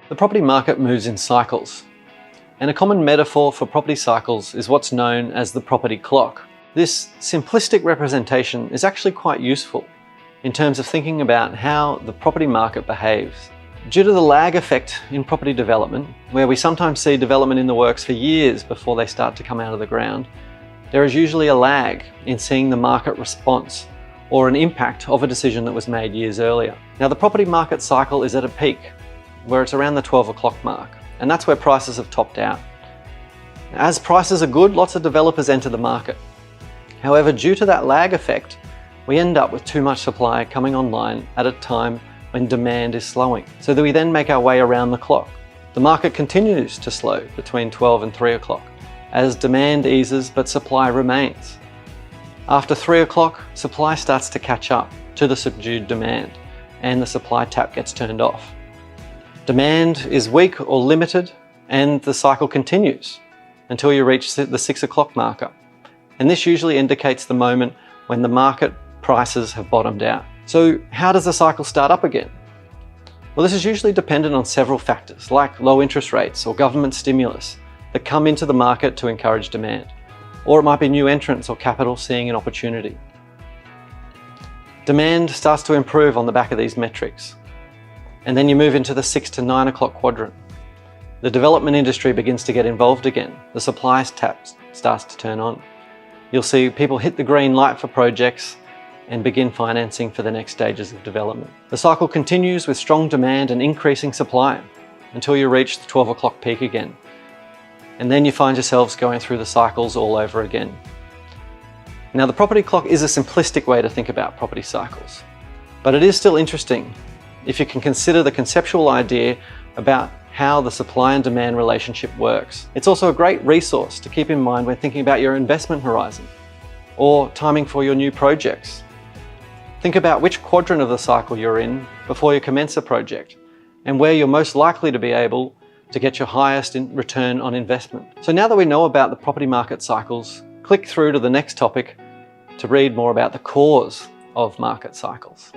The property market moves in cycles, and a common metaphor for property cycles is what's known as the property clock. This simplistic representation is actually quite useful in terms of thinking about how the property market behaves. Due to the lag effect in property development, where we sometimes see development in the works for years before they start to come out of the ground, there is usually a lag in seeing the market response or an impact of a decision that was made years earlier. Now, the property market cycle is at a peak where it's around the 12 o'clock mark, and that's where prices have topped out. As prices are good, lots of developers enter the market. However, due to that lag effect, we end up with too much supply coming online at a time when demand is slowing, so that we then make our way around the clock. The market continues to slow between 12 and 3 o'clock as demand eases but supply remains. After 3 o'clock, supply starts to catch up to the subdued demand and the supply tap gets turned off. Demand is weak or limited and the cycle continues until you reach the 6 o'clock marker. And this usually indicates the moment when the market prices have bottomed out. So how does the cycle start up again? Well, this is usually dependent on several factors like low interest rates or government stimulus that come into the market to encourage demand. Or it might be new entrants or capital seeing an opportunity. Demand starts to improve on the back of these metrics. And then you move into the 6 to 9 o'clock quadrant. The development industry begins to get involved again. The supply tap starts to turn on. You'll see people hit the green light for projects and begin financing for the next stages of development. The cycle continues with strong demand and increasing supply until you reach the 12 o'clock peak again. And then you find yourselves going through the cycles all over again. Now, the property clock is a simplistic way to think about property cycles, but it is still interesting if you can consider the conceptual idea about how the supply and demand relationship works. It's also a great resource to keep in mind when thinking about your investment horizon or timing for your new projects. Think about which quadrant of the cycle you're in before you commence a project and where you're most likely to be able to get your highest return on investment. So now that we know about the property market cycles, click through to the next topic to read more about the cause of market cycles.